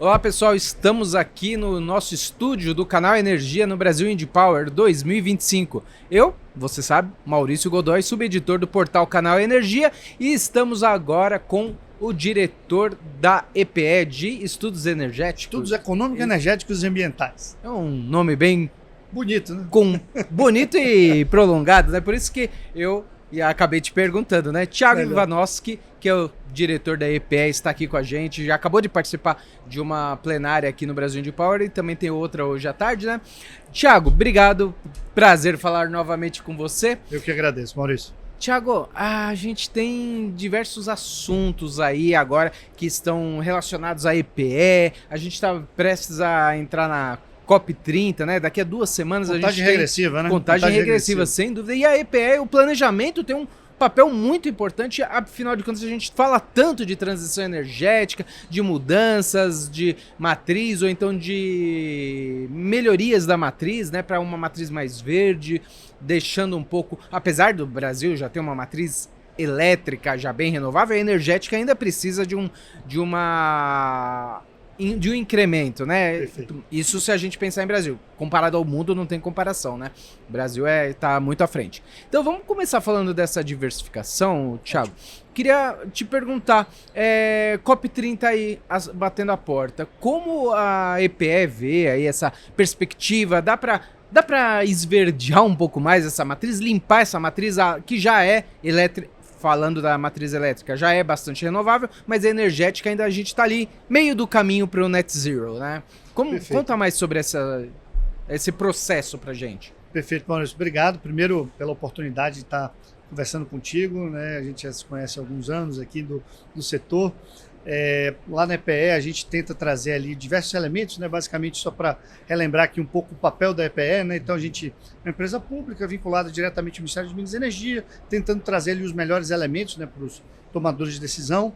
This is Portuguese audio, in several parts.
Olá pessoal, estamos aqui no nosso estúdio do canal Energia no Brasil Indie Power 2025. Eu, você sabe, Maurício Godoy, subeditor do portal Canal Energia, e estamos agora com o diretor da EPE de Estudos Energéticos. Estudos Econômicos, Energéticos e Ambientais. É um nome bem bonito, né? Bonito e prolongado, né? Por isso que eu acabei te perguntando, né? Thiago Ivanovski, que é o diretor da EPE, está aqui com a gente, já acabou de participar de uma plenária aqui no Brasil Indie Power e também tem outra hoje à tarde, né? Thiago, obrigado, prazer falar novamente com você. Eu que agradeço, Maurício. Thiago, a gente tem diversos assuntos aí agora que estão relacionados à EPE, a gente está prestes a entrar na COP30, né? Daqui a 2 semanas a gente Contagem regressiva, né? Contagem regressiva, sem dúvida. E a EPE, o planejamento tem um papel muito importante, afinal de contas a gente fala tanto de transição energética, de mudanças de matriz ou então de melhorias da matriz, né, para uma matriz mais verde, deixando um pouco, apesar do Brasil já ter uma matriz elétrica já bem renovável, a energética ainda precisa de um incremento, né? Perfeito. Isso se a gente pensar em Brasil. Comparado ao mundo, não tem comparação, né? O Brasil tá muito à frente. Então vamos começar falando dessa diversificação, Thiago. Queria te perguntar, COP30 aí batendo a porta, como a EPE vê aí essa perspectiva? Dá pra esverdear um pouco mais essa matriz, limpar essa matriz que já é elétrica? Falando da matriz elétrica, já é bastante renovável, mas a energética ainda a gente está ali, meio do caminho para o net zero, né? Conta mais sobre esse processo para gente. Perfeito, Maurício. Obrigado, primeiro, pela oportunidade de estar conversando contigo, né? A gente já se conhece há alguns anos aqui do setor. Lá na EPE a gente tenta trazer ali diversos elementos, né? Basicamente só para relembrar aqui um pouco o papel da EPE, né? Então a gente é uma empresa pública vinculada diretamente ao Ministério de Minas e Energia, tentando trazer ali os melhores elementos, né, para os tomadores de decisão.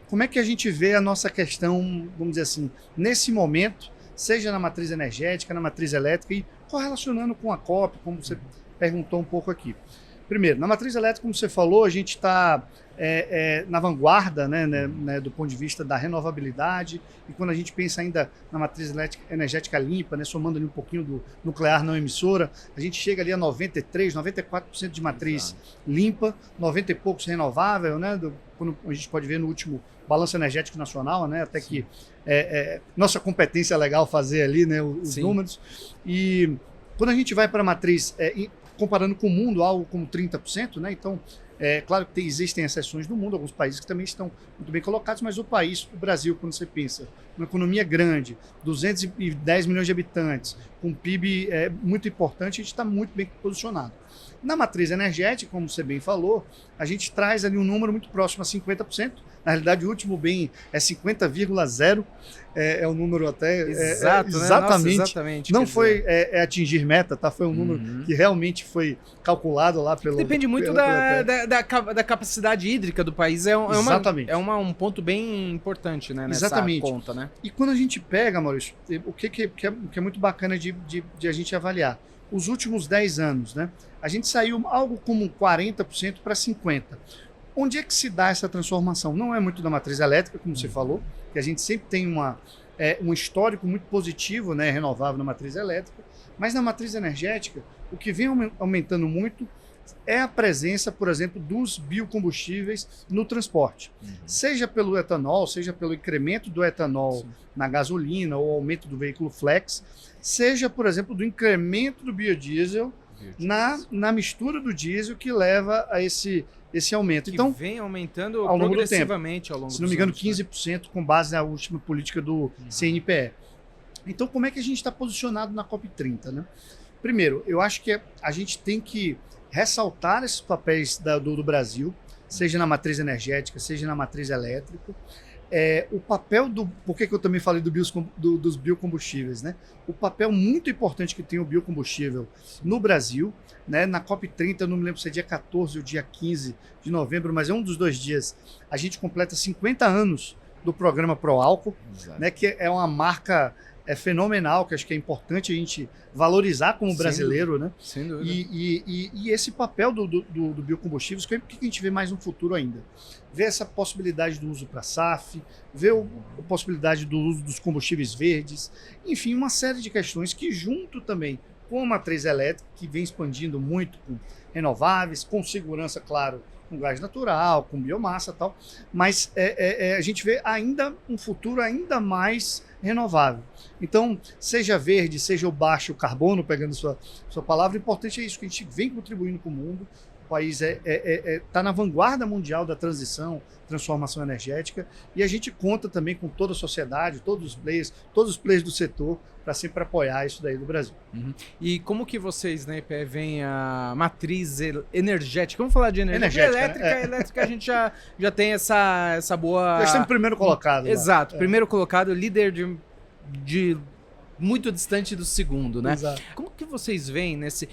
Como é que a gente vê a nossa questão, vamos dizer assim, nesse momento, seja na matriz energética, na matriz elétrica e correlacionando com a COP, como você perguntou um pouco aqui. Primeiro, na matriz elétrica, como você falou, a gente está na vanguarda, né, do ponto de vista da renovabilidade, e quando a gente pensa ainda na matriz energética limpa, né, somando ali um pouquinho do nuclear não emissora, a gente chega ali a 93%, 94% de matriz limpa, 90 e poucos renovável, né, quando a gente pode ver no último Balanço Energético Nacional, né, até que nossa competência é legal fazer ali, né, os números. E quando a gente vai para a matriz, comparando com o mundo, algo como 30%, né, então claro que existem exceções no mundo, alguns países que também estão muito bem colocados, mas o Brasil, quando você pensa uma economia grande, 210 milhões de habitantes, com um PIB muito importante, a gente está muito bem posicionado. Na matriz energética, como você bem falou, a gente traz ali um número muito próximo a 50%. Na realidade, o último bem é 50,0%. É um número até... Exato, exatamente. Né? Nossa, exatamente. Não foi atingir meta, tá? Foi um número que realmente foi calculado lá pelo... Depende muito da capacidade hídrica do país. Exatamente. Um ponto bem importante, né, nessa exatamente. Conta, né? E quando a gente pega, Maurício, o que é muito bacana de a gente avaliar? Os últimos 10 anos, né? A gente saiu algo como 40% para 50%. Onde é que se dá essa transformação? Não é muito da matriz elétrica, como você falou, que a gente sempre tem um histórico muito positivo, né, renovável na matriz elétrica, mas na matriz energética, o que vem aumentando muito é a presença, por exemplo, dos biocombustíveis no transporte. Seja pelo etanol, seja pelo incremento do etanol na gasolina ou aumento do veículo flex, seja, por exemplo, do incremento do biodiesel na mistura do diesel que leva a esse aumento. Que então, vem aumentando progressivamente ao longo do tempo. Se não me engano, 15% com base na última política do CNPE. Então, como é que a gente está posicionado na COP30, né? Primeiro, eu acho que a gente tem que ressaltar esses papéis do Brasil, seja na matriz energética, seja na matriz elétrica. O papel por que eu também falei dos biocombustíveis, né? O papel muito importante que tem o biocombustível no Brasil, né? Na COP30, eu não me lembro se é dia 14 ou dia 15 de novembro, mas é um dos 2 dias, a gente completa 50 anos do programa Proálcool, né? Que é uma marca é fenomenal, que acho que é importante a gente valorizar como Sem brasileiro, né? Sem dúvida. E esse papel do biocombustíveis, que a gente vê mais no futuro ainda. Vê essa possibilidade do uso para SAF, vê a possibilidade do uso dos combustíveis verdes, enfim, uma série de questões que, junto também com a matriz elétrica, que vem expandindo muito com renováveis, com segurança, claro, com gás natural, com biomassa e tal, mas a gente vê ainda um futuro ainda mais renovável. Então, seja verde, seja o baixo carbono, pegando sua palavra, o importante é isso, que a gente vem contribuindo com o mundo. O país está na vanguarda mundial da transformação energética, e a gente conta também com toda a sociedade, todos os players do setor, para sempre apoiar isso daí do Brasil. Uhum. E como que vocês, na EPE, veem a matriz energética? Vamos falar de energia elétrica. Né? Elétrica a gente já tem essa boa... Já estamos primeiro colocado. Exato, primeiro colocado, líder de muito distante do segundo, né? Exato. Como que vocês veem nesse...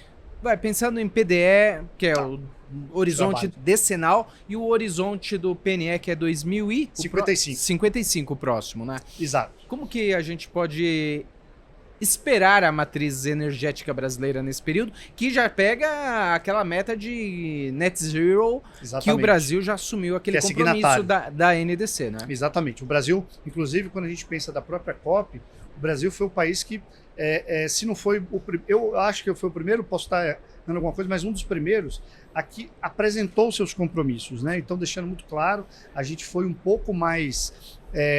pensando em PDE, que é o horizonte decenal, e o horizonte do PNE, que é 2055. 55 o próximo, né? Exato. Como que a gente pode esperar a matriz energética brasileira nesse período, que já pega aquela meta de net zero, exatamente, que o Brasil já assumiu aquele compromisso da NDC, né? Exatamente. O Brasil, inclusive, quando a gente pensa da própria COP, o Brasil foi o país que, se não foi eu acho que foi o primeiro, posso estar dando alguma coisa, mas um dos primeiros aqui apresentou seus compromissos, né? Então, deixando muito claro, a gente foi um pouco mais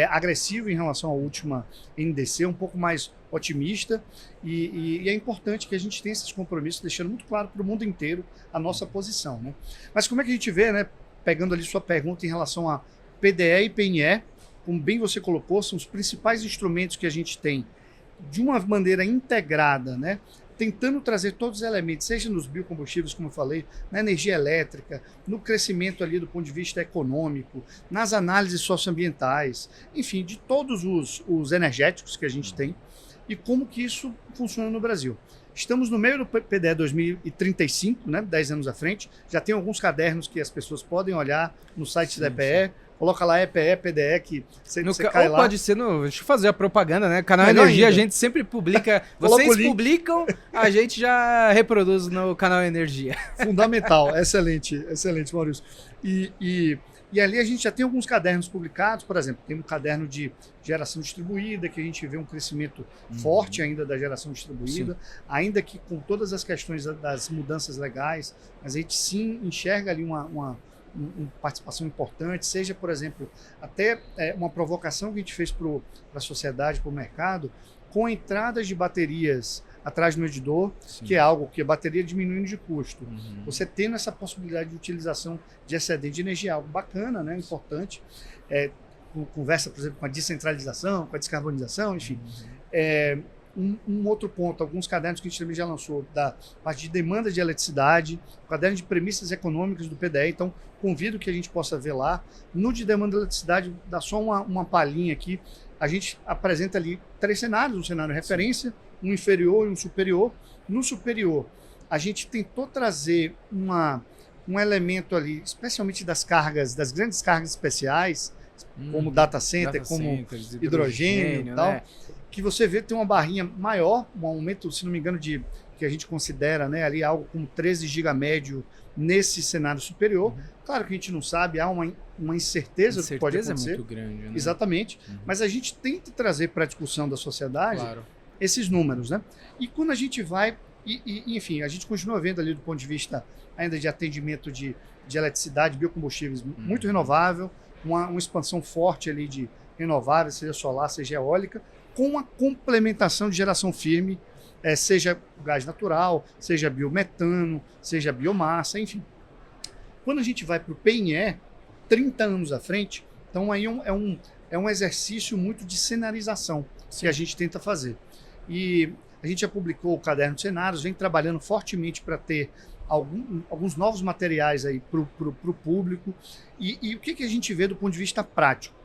agressivo em relação à última NDC, um pouco mais otimista, e é importante que a gente tenha esses compromissos, deixando muito claro para o mundo inteiro a nossa posição, né? Mas como é que a gente vê, né, pegando ali sua pergunta em relação a PDE e PNE, como bem você colocou, são os principais instrumentos que a gente tem de uma maneira integrada, né, tentando trazer todos os elementos, seja nos biocombustíveis, como eu falei, na energia elétrica, no crescimento ali do ponto de vista econômico, nas análises socioambientais, enfim, de todos os energéticos que a gente tem, e como que isso funciona no Brasil. Estamos no meio do PDE 2035, né, 10 anos à frente, já tem alguns cadernos que as pessoas podem olhar no site da EPE, coloca lá EPE, PDE, que você cai lá. Pode ser deixa eu fazer a propaganda, né? Canal Energia, ainda. A gente sempre publica, vocês publicam, a gente já reproduz no Canal Energia. Fundamental, excelente, Maurício. E ali a gente já tem alguns cadernos publicados, por exemplo, tem um caderno de geração distribuída, que a gente vê um crescimento forte ainda da geração distribuída, ainda que com todas as questões das mudanças legais, mas a gente sim enxerga ali uma participação importante, seja, por exemplo, até uma provocação que a gente fez para a sociedade, para o mercado, com entradas de baterias atrás do medidor, que é algo que a bateria diminuindo de custo. Você tendo essa possibilidade de utilização de excedente de energia, algo bacana, né, importante, conversa, por exemplo, com a descentralização, com a descarbonização, enfim. Um outro ponto, alguns cadernos que a gente também já lançou, da parte de demanda de eletricidade, caderno de premissas econômicas do PDE, então convido que a gente possa ver lá. No de demanda de eletricidade, dá só uma palhinha aqui, a gente apresenta ali 3 cenários, um cenário referência, um inferior e um superior. No superior, a gente tentou trazer um elemento ali, especialmente das grandes cargas especiais, como data center, como hidrogênio e tal, né? Que você vê tem uma barrinha maior, um aumento, se não me engano, que a gente considera, né, ali algo como 13 GB médio nesse cenário superior. Claro que a gente não sabe, há uma incerteza do que pode acontecer. É muito grande, né? Exatamente. Mas a gente tenta trazer para a discussão da sociedade esses números, né? E quando a gente vai, enfim, a gente continua vendo ali do ponto de vista ainda de atendimento de eletricidade, biocombustíveis, muito renovável, uma expansão forte ali de renováveis, seja solar, seja eólica, com a complementação de geração firme, seja gás natural, seja biometano, seja biomassa, enfim. Quando a gente vai para o PNE, 30 anos à frente, então aí é um exercício muito de cenarização que a gente tenta fazer. E a gente já publicou o caderno de cenários, vem trabalhando fortemente para ter alguns novos materiais aí para o público. E o que a gente vê do ponto de vista prático?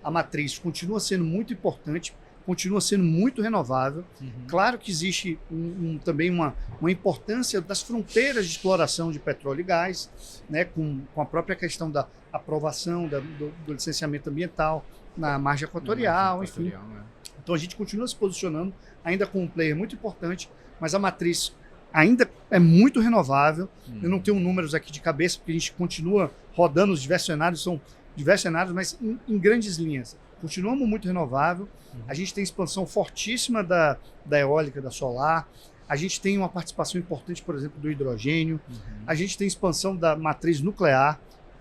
A matriz continua sendo muito importante, continua sendo muito renovável. Claro que existe também uma importância das fronteiras de exploração de petróleo e gás, né, com a própria questão da aprovação do licenciamento ambiental na margem equatorial, enfim. Então a gente continua se posicionando ainda como um player muito importante, mas a matriz ainda é muito renovável. Eu não tenho números aqui de cabeça, porque a gente continua rodando os diversos cenários, são diversos cenários, mas em grandes linhas. Continuamos muito renovável. A gente tem expansão fortíssima da eólica, da solar. A gente tem uma participação importante, por exemplo, do hidrogênio. A gente tem expansão da matriz nuclear.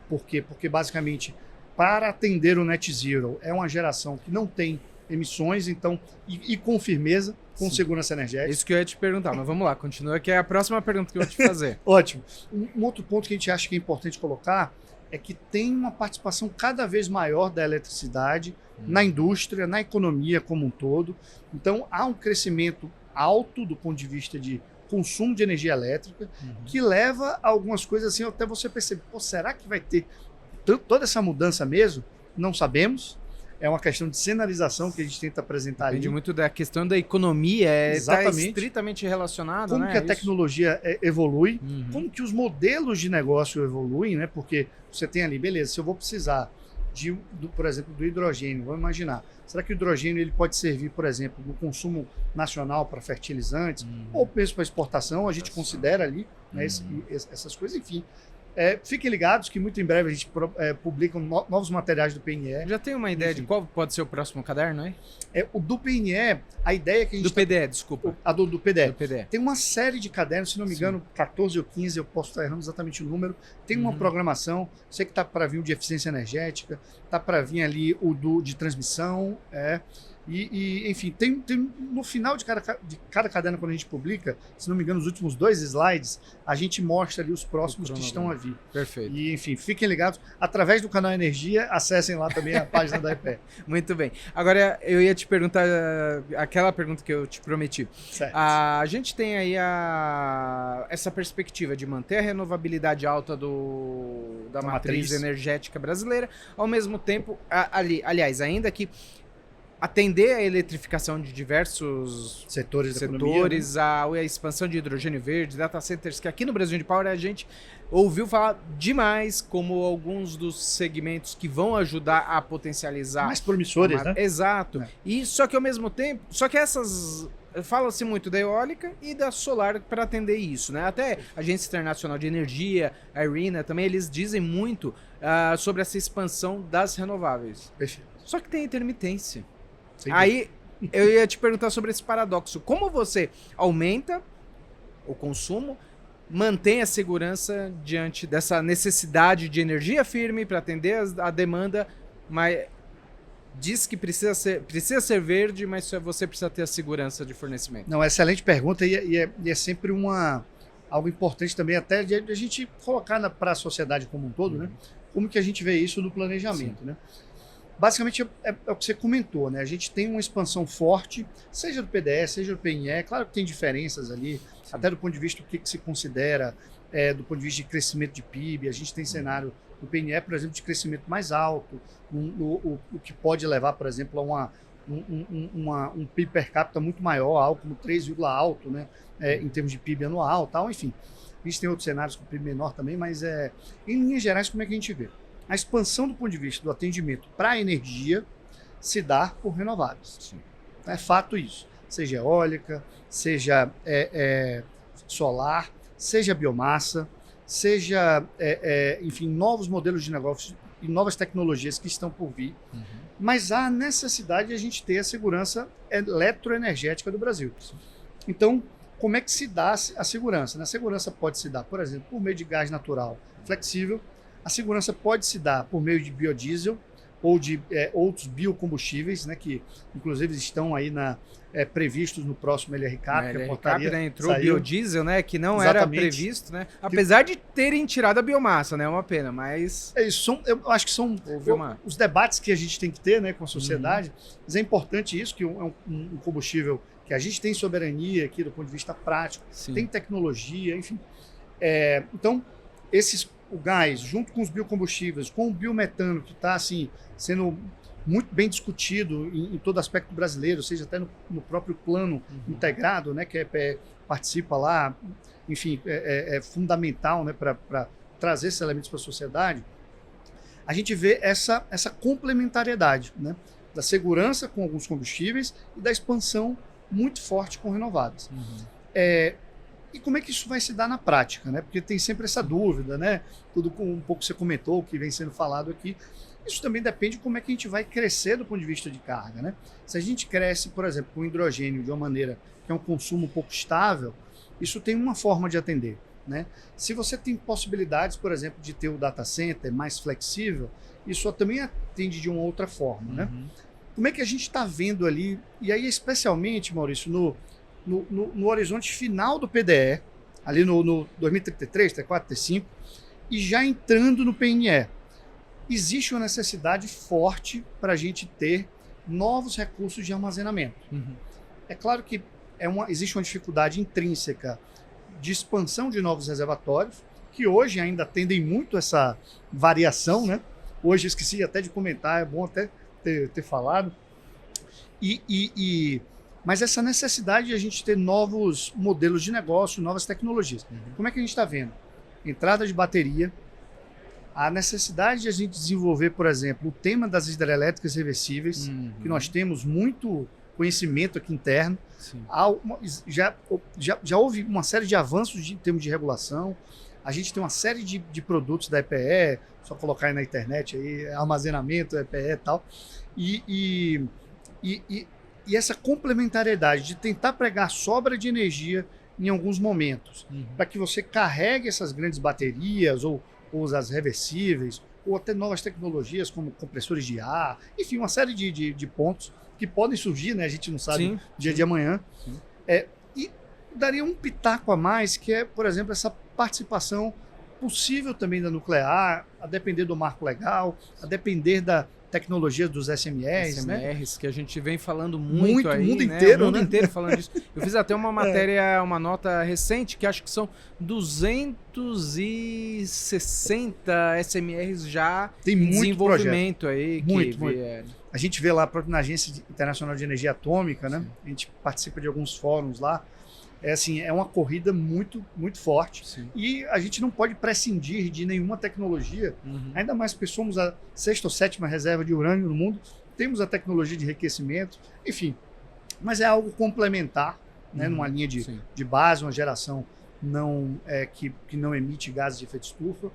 Por quê? Porque, basicamente, para atender o net zero, é uma geração que não tem emissões, então, e com firmeza, com segurança energética. Isso que eu ia te perguntar, mas vamos lá, continua, que é a próxima pergunta que eu vou te fazer. Ótimo. Um outro ponto que a gente acha que é importante colocar é que tem uma participação cada vez maior da eletricidade na indústria, na economia como um todo. Então, há um crescimento alto do ponto de vista de consumo de energia elétrica, que leva a algumas coisas assim, até você perceber, pô, será que vai ter toda essa mudança mesmo? Não sabemos. É uma questão de sinalização que a gente tenta apresentar ali. Depende muito da questão da economia, está Exatamente. estritamente relacionado, Como né? que a tecnologia evolui, Uhum. como que os modelos de negócio evoluem, né? Porque você tem ali, beleza, se eu vou precisar por exemplo, do hidrogênio, vamos imaginar, será que o hidrogênio ele pode servir, por exemplo, no consumo nacional para fertilizantes, ou mesmo para exportação, a gente considera ali, né, essas coisas, enfim. Fiquem ligados que muito em breve a gente publica novos materiais do PNE. Já tem uma ideia de qual pode ser o próximo caderno, hein? O do PNE, a ideia que a gente... Do PDE, desculpa. A do PDE. Do PDE. Tem uma série de cadernos, se não me engano, 14 ou 15, eu posso estar errando exatamente o número. Tem uma programação, sei que está para vir o de eficiência energética, está para vir ali o de transmissão, enfim, tem no final de cada caderno, quando a gente publica, se não me engano, os últimos 2 slides, a gente mostra ali os próximos que estão a vir. Perfeito. E, enfim, fiquem ligados. Através do canal Energia, acessem lá também a página da EPE. Muito bem. Agora, eu ia te perguntar aquela pergunta que eu te prometi. Certo. A gente tem aí essa perspectiva de manter a renovabilidade alta da matriz energética brasileira, ao mesmo tempo, aliás, ainda que atender a eletrificação de diversos setores, economia, né? a expansão de hidrogênio verde, data centers, que aqui no Brasil de Power a gente ouviu falar demais como alguns dos segmentos que vão ajudar a potencializar. Mais promissores, né? Exato. E só que ao mesmo tempo, fala-se muito da eólica e da solar para atender isso, né? Até a Agência Internacional de Energia, a IRENA, também eles dizem muito sobre essa expansão das renováveis. Perfeito. Só que tem intermitência. Aí eu ia te perguntar sobre esse paradoxo. Como você aumenta o consumo, mantém a segurança diante dessa necessidade de energia firme para atender a demanda, mas diz que precisa ser verde, mas você precisa ter a segurança de fornecimento? Não, excelente pergunta e é sempre algo importante também até de a gente colocar para a sociedade como um todo, né? Como que a gente vê isso no planejamento, né? Basicamente é o que você comentou, né? A gente tem uma expansão forte, seja do PDE, seja do PNE, claro que tem diferenças ali, até do ponto de vista do que se considera, do ponto de vista de crescimento de PIB, a gente tem cenário do PNE, por exemplo, de crescimento mais alto, o que pode levar, por exemplo, a um PIB per capita muito maior, algo como 3, alto, né? Em termos de PIB anual, tal, enfim. A gente tem outros cenários com PIB menor também, mas em linhas gerais, como é que a gente vê? A expansão do ponto de vista do atendimento para a energia se dá por renováveis. Sim. É fato isso. Seja eólica, seja solar, seja biomassa, seja, enfim, novos modelos de negócio e novas tecnologias que estão por vir. Mas há necessidade de a gente ter a segurança eletroenergética do Brasil. Então, como é que se dá a segurança? A segurança pode se dar, por exemplo, por meio de gás natural flexível. A segurança pode se dar por meio de biodiesel ou de outros biocombustíveis, né, que inclusive estão aí previstos no próximo LRCAP, que a portaria né, entrou saiu. Biodiesel, né, que não Exatamente. Era previsto, né, apesar de terem tirado a biomassa, né, é uma pena, mas... Eu acho que são os debates que a gente tem que ter, né, com a sociedade, mas é importante isso, que é um combustível que a gente tem soberania aqui do ponto de vista prático, Sim. Tem tecnologia, enfim. Então, o gás, junto com os biocombustíveis, com o biometano, que está assim, sendo muito bem discutido em todo aspecto brasileiro, seja até no próprio plano integrado, né, que a EPE participa lá, enfim, é fundamental, né, para trazer esses elementos para a sociedade, a gente vê essa complementariedade, né? da segurança com alguns combustíveis e da expansão muito forte com renováveis. E como é que isso vai se dar na prática, né? Porque tem sempre essa dúvida, né? Tudo com um pouco que você comentou, que vem sendo falado aqui. Isso também depende de como é que a gente vai crescer do ponto de vista de carga, né? Se a gente cresce, por exemplo, com hidrogênio de uma maneira que é um consumo um pouco estável, isso tem uma forma de atender, né? Se você tem possibilidades, por exemplo, de ter o data center mais flexível, isso também atende de uma outra forma, né? Como é que a gente está vendo ali, e aí especialmente, Maurício, no horizonte final do PDE, ali no 2033, T4, T5, e já entrando no PNE, existe uma necessidade forte para a gente ter novos recursos de armazenamento. É claro que existe uma dificuldade intrínseca de expansão de novos reservatórios, que hoje ainda atendem muito essa variação, né? Hoje esqueci até de comentar, é bom até ter falado. Mas essa necessidade de a gente ter novos modelos de negócio, novas tecnologias. Como é que a gente está vendo? Entrada de bateria, a necessidade de a gente desenvolver, por exemplo, o tema das hidrelétricas reversíveis, que nós temos muito conhecimento aqui interno. Já houve uma série de avanços em termos de regulação. A gente tem uma série de produtos da EPE, só colocar aí na internet, aí, armazenamento, EPE e tal. E essa complementariedade de tentar pregar sobra de energia em alguns momentos, para que você carregue essas grandes baterias ou as reversíveis, ou até novas tecnologias como compressores de ar, enfim, uma série de pontos que podem surgir, né? A gente não sabe dia de amanhã. E daria um pitaco a mais, que é, por exemplo, essa participação possível também da nuclear, a depender do marco legal, a depender da tecnologia dos SMRs, né? Que a gente vem falando muito aí, o mundo né? inteiro, o mundo né? inteiro falando disso. Eu fiz até uma matéria, uma nota recente, que acho que são 260 SMRs já em desenvolvimento aí. Muito. A gente vê lá na Agência Internacional de Energia Atômica, né? A gente participa de alguns fóruns lá. É uma corrida muito, muito forte. E a gente não pode prescindir de nenhuma tecnologia, ainda mais porque somos a 6ª ou 7ª reserva de urânio no mundo, temos a tecnologia de enriquecimento, enfim. Mas é algo complementar, né, numa linha de base, uma geração que não emite gases de efeito estufa.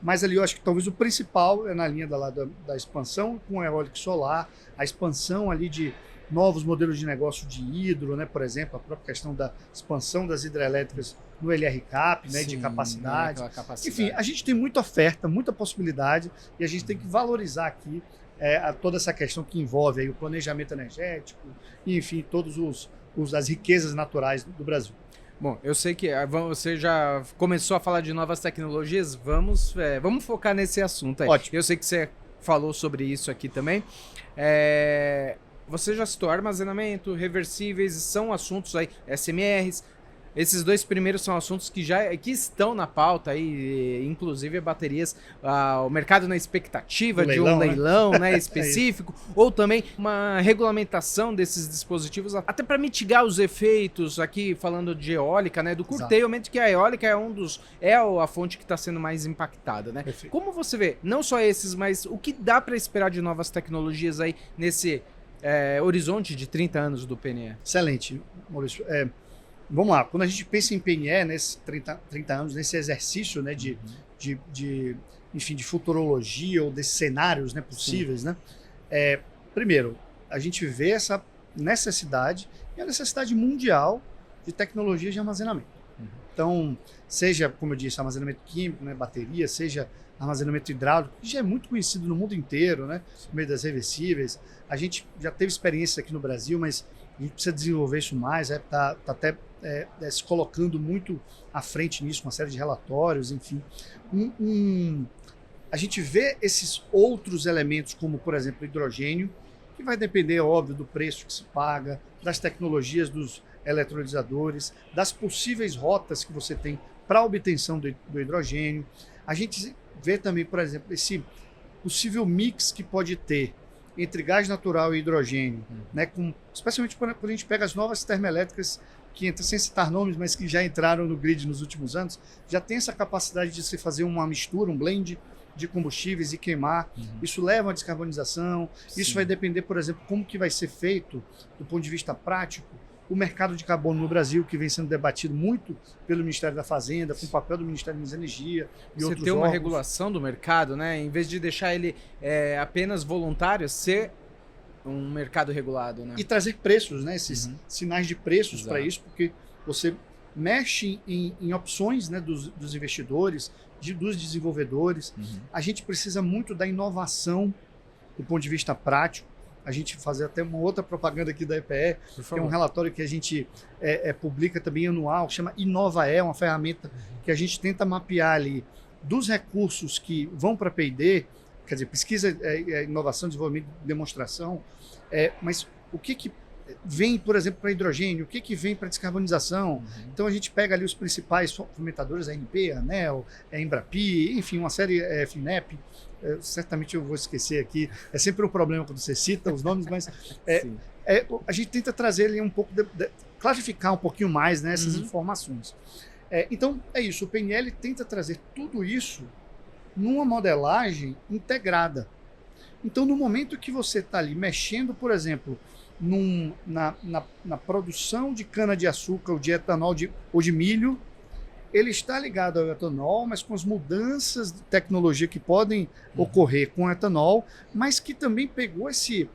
Mas ali eu acho que talvez o principal é na linha da expansão com eólico e solar, a expansão ali de novos modelos de negócio de hidro, né? Por exemplo, a própria questão da expansão das hidrelétricas no LRCAP, né? De capacidade. Enfim, a gente tem muita oferta, muita possibilidade e a gente tem que valorizar aqui toda essa questão que envolve aí o planejamento energético e, enfim, todas as riquezas naturais do Brasil. Bom, eu sei que você já começou a falar de novas tecnologias, vamos focar nesse assunto aí. Ótimo. Eu sei que você falou sobre isso aqui também. Você já citou armazenamento, reversíveis, são assuntos aí, SMRs. Esses dois primeiros são assuntos que estão na pauta aí, inclusive baterias, o mercado na expectativa de um leilão, né, específico, ou também uma regulamentação desses dispositivos, até para mitigar os efeitos, aqui falando de eólica, né, do curtailment, que a eólica é a fonte que está sendo mais impactada, né? Perfeito. Como você vê, não só esses, mas o que dá para esperar de novas tecnologias aí nesse horizonte de 30 anos do PNE? Excelente, Maurício. Vamos lá, quando a gente pensa em PNE, nesses 30 anos, nesse exercício, né, enfim, de futurologia ou desses cenários, né, possíveis, né? Primeiro, a gente vê essa necessidade, e a necessidade mundial de tecnologias de armazenamento. Então, seja, como eu disse, armazenamento químico, né, bateria, seja armazenamento hidráulico, que já é muito conhecido no mundo inteiro, né, no meio das reversíveis. A gente já teve experiência aqui no Brasil, mas a gente precisa desenvolver isso mais, tá até se colocando muito à frente nisso, uma série de relatórios, enfim. A gente vê esses outros elementos, como, por exemplo, o hidrogênio, que vai depender, óbvio, do preço que se paga, das tecnologias dos eletrolisadores, das possíveis rotas que você tem para a obtenção do hidrogênio. A gente vê também, por exemplo, esse possível mix que pode ter entre gás natural e hidrogênio, né, especialmente quando a gente pega as novas termoelétricas que entram, sem citar nomes, mas que já entraram no grid nos últimos anos, já tem essa capacidade de se fazer uma mistura, um blend de combustíveis e queimar. Isso leva à descarbonização. Isso vai depender, por exemplo, como que vai ser feito, do ponto de vista prático, o mercado de carbono no Brasil, que vem sendo debatido muito pelo Ministério da Fazenda, com o papel do Ministério da Energia e Você outros ter uma órgãos. regulação do mercado, né? Em vez de deixar ele apenas voluntário, ser um mercado regulado, né? E trazer preços, né? Esses sinais de preços para isso, porque você mexe em opções, né, dos investidores, dos desenvolvedores. A gente precisa muito da inovação do ponto de vista prático. A gente fazer até uma outra propaganda aqui da EPE, que é um relatório que a gente publica também anual, que chama InovaE, uma ferramenta que a gente tenta mapear ali dos recursos que vão para P&D, quer dizer, pesquisa, inovação, desenvolvimento, demonstração, mas o que vem, por exemplo, para hidrogênio, o que vem para descarbonização. Então a gente pega ali os principais fomentadores, a ANP, a ANEEL, a Embrapi, enfim, uma série, FINEP, certamente eu vou esquecer aqui, é sempre um problema quando você cita os nomes, mas a gente tenta trazer ali um pouco, clarificar um pouquinho mais, né, essas informações. Então é isso, o PNL tenta trazer tudo isso numa modelagem integrada. Então no momento que você está ali mexendo, por exemplo, na produção de cana-de-açúcar ou de etanol ou de milho, ele está ligado ao etanol, mas com as mudanças de tecnologia que podem ocorrer com o etanol, mas que também pegou essa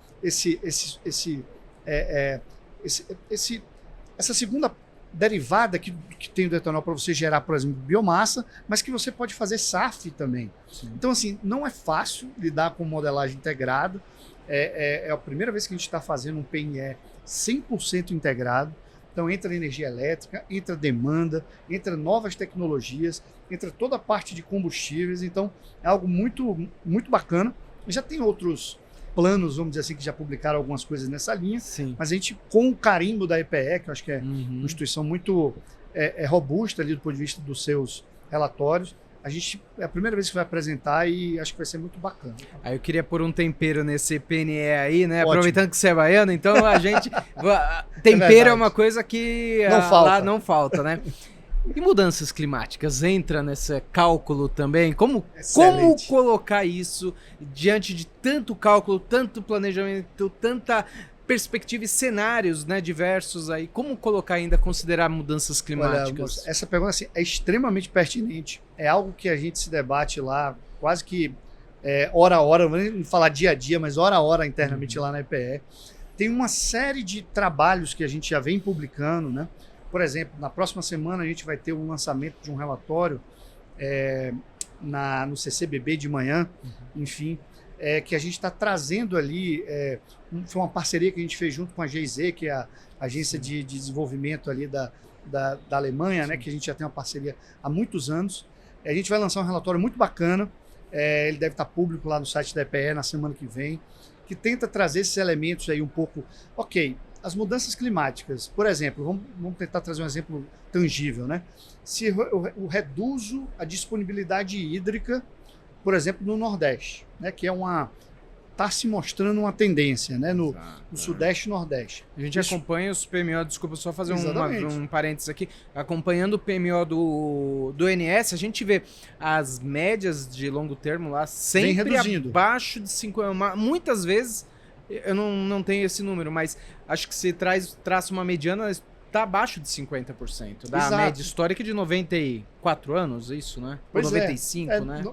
segunda derivada que tem do etanol para você gerar, por exemplo, biomassa, mas que você pode fazer SAF também. Então, assim, não é fácil lidar com modelagem integrada. É a primeira vez que a gente está fazendo um PNE 100% integrado. Então entra energia elétrica, entra demanda, entra novas tecnologias, entra toda a parte de combustíveis. Então é algo muito, muito bacana. Já tem outros planos, vamos dizer assim, que já publicaram algumas coisas nessa linha. Sim. Mas a gente, com o carimbo da EPE, que eu acho que é uma instituição muito robusta ali do ponto de vista dos seus relatórios, a gente é a primeira vez que vai apresentar e acho que vai ser muito bacana. Aí eu queria pôr um tempero nesse PNE aí, né? Ótimo. Aproveitando que você é baiano, então a gente... Tempero é uma coisa que lá não falta, né? E mudanças climáticas entra nesse cálculo também? Como colocar isso diante de tanto cálculo, tanto planejamento, tanta perspectiva e cenários, né, diversos aí? Como colocar ainda, considerar mudanças climáticas? Olha, moça, essa pergunta assim, é extremamente pertinente. É algo que a gente se debate lá quase que hora a hora, não vou falar dia a dia, mas hora a hora internamente lá na EPE. Tem uma série de trabalhos que a gente já vem publicando, né? Por exemplo, na próxima semana a gente vai ter um lançamento de um relatório no CCBB de manhã, enfim, que a gente está trazendo ali, foi uma parceria que a gente fez junto com a GIZ, que é a agência de desenvolvimento ali da Alemanha, né, que a gente já tem uma parceria há muitos anos. A gente vai lançar um relatório muito bacana, ele deve estar público lá no site da EPE na semana que vem, que tenta trazer esses elementos aí um pouco, as mudanças climáticas, por exemplo, vamos tentar trazer um exemplo tangível, né? Se eu reduzo a disponibilidade hídrica, por exemplo, no Nordeste, né? Que está se mostrando uma tendência, né? No Sudeste e Nordeste. A gente acompanha os PMO, desculpa só fazer um parênteses aqui, acompanhando o PMO do INS, a gente vê as médias de longo termo lá sempre abaixo de 50, muitas vezes. Eu não tenho esse número, mas acho que se traça uma mediana, está abaixo de 50%. Da média histórica de 94 anos, isso, né? Ou 95, né?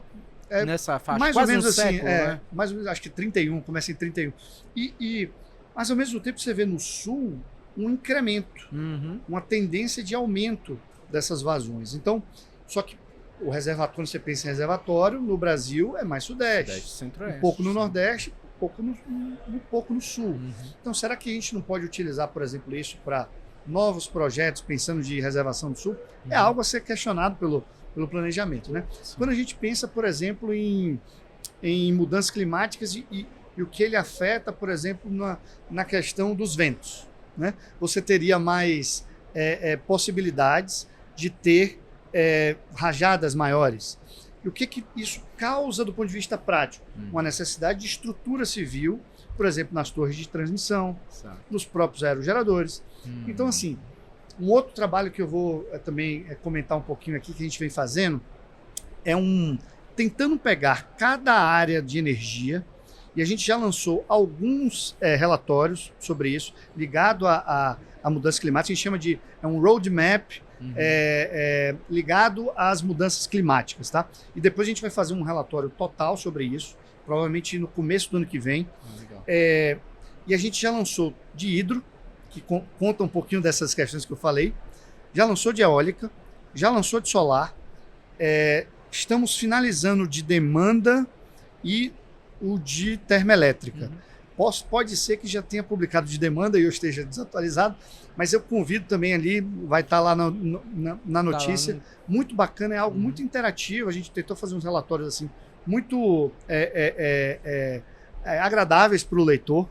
Nessa faixa, mais quase ou menos um assim, século, né? Mais ou menos, acho que 31, começa em 31. Mas ao mesmo tempo você vê no Sul um incremento, uma tendência de aumento dessas vazões. Então, só que o reservatório, quando você pensa em reservatório, no Brasil é mais Sudeste, Centro-Oeste, um pouco no Nordeste, um pouco no Sul. Então, será que a gente não pode utilizar, por exemplo, isso para novos projetos, pensando de reservação do Sul? É algo a ser questionado pelo planejamento, né? Quando a gente pensa, por exemplo, em mudanças climáticas e o que ele afeta, por exemplo, na questão dos ventos, né? Você teria mais possibilidades de ter rajadas maiores. E o que isso causa do ponto de vista prático? Uma necessidade de estrutura civil, por exemplo, nas torres de transmissão, nos próprios aerogeradores. Então, assim, um outro trabalho que eu vou também comentar um pouquinho aqui, que a gente vem fazendo, é um tentando pegar cada área de energia, e a gente já lançou alguns relatórios sobre isso, ligado à mudança climática. A gente chama de um roadmap ligado às mudanças climáticas, tá? E depois a gente vai fazer um relatório total sobre isso, provavelmente no começo do ano que vem. E a gente já lançou de hidro, que conta um pouquinho dessas questões que eu falei, já lançou de eólica, já lançou de solar, estamos finalizando de demanda e o de termoelétrica. Pode ser que já tenha publicado de demanda e eu esteja desatualizado, mas eu convido também ali, vai estar lá na notícia. Tá lá muito bacana, é algo muito interativo. A gente tentou fazer uns relatórios assim muito agradáveis para o leitor,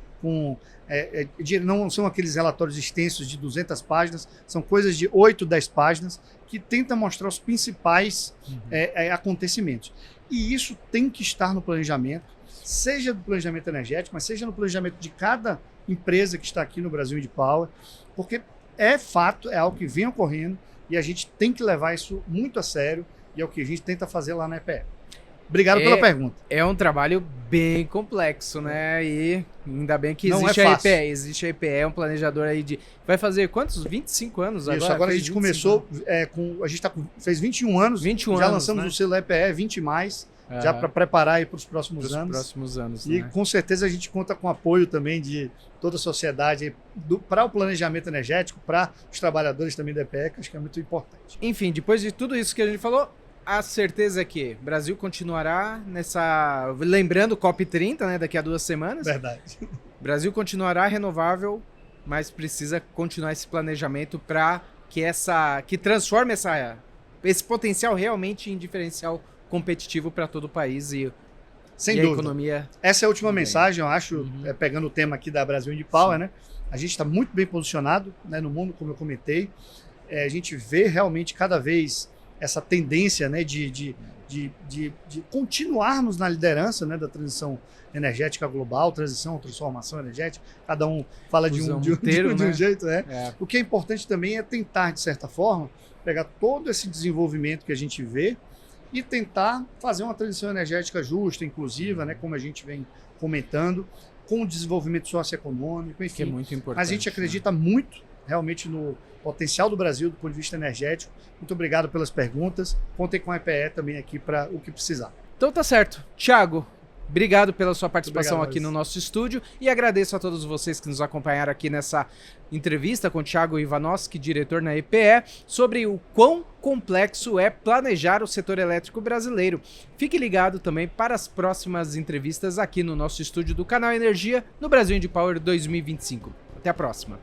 não são aqueles relatórios extensos de 200 páginas, são coisas de 8, 10 páginas, que tentam mostrar os principais acontecimentos. E isso tem que estar no planejamento, seja do planejamento energético, mas seja no planejamento de cada empresa que está aqui no Brasil Wind Power, porque é fato, é algo que vem ocorrendo e a gente tem que levar isso muito a sério e é o que a gente tenta fazer lá na EPE. Obrigado pela pergunta. É um trabalho bem complexo, né? E ainda bem que não existe é a fácil. EPE. Existe a EPE, é um planejador aí de... Vai fazer quantos? 25 anos agora? Isso, agora a gente começou a gente fez 21 anos. 21 já anos, lançamos né? o selo EPE 20 mais, já para preparar aí para os próximos anos. E né? com certeza a gente conta com o apoio também de toda a sociedade para o planejamento energético, para os trabalhadores também da EPE, que acho que é muito importante. Enfim, depois de tudo isso que a gente falou, a certeza é que o Brasil continuará nessa... Lembrando o COP30, né? Daqui a 2 semanas. Verdade. O Brasil continuará renovável, mas precisa continuar esse planejamento para que transforme esse potencial realmente em diferencial competitivo para todo o país Sem a dúvida. economia. Essa é a última mensagem, eu acho, pegando o tema aqui da Brasil Wind Power, né? A gente está muito bem posicionado, né, no mundo, como eu comentei. A gente vê realmente cada vez essa tendência, né, de continuarmos na liderança, né, da transição energética global, transformação energética. Cada um fala de um jeito, né? O que é importante também é tentar, de certa forma, pegar todo esse desenvolvimento que a gente vê e tentar fazer uma transição energética justa, inclusiva, né, como a gente vem comentando, com o desenvolvimento socioeconômico, enfim. Que é muito importante. Mas a gente acredita muito realmente no potencial do Brasil do ponto de vista energético. Muito obrigado pelas perguntas. Contem com a EPE também aqui para o que precisar. Então tá certo. Thiago, obrigado pela sua participação Obrigado, aqui no nosso estúdio e agradeço a todos vocês que nos acompanharam aqui nessa entrevista com o Thiago Ivanovski, diretor na EPE, sobre o quão complexo é planejar o setor elétrico brasileiro. Fique ligado também para as próximas entrevistas aqui no nosso estúdio do canal Energia no Brasil Wind Power 2025. Até a próxima.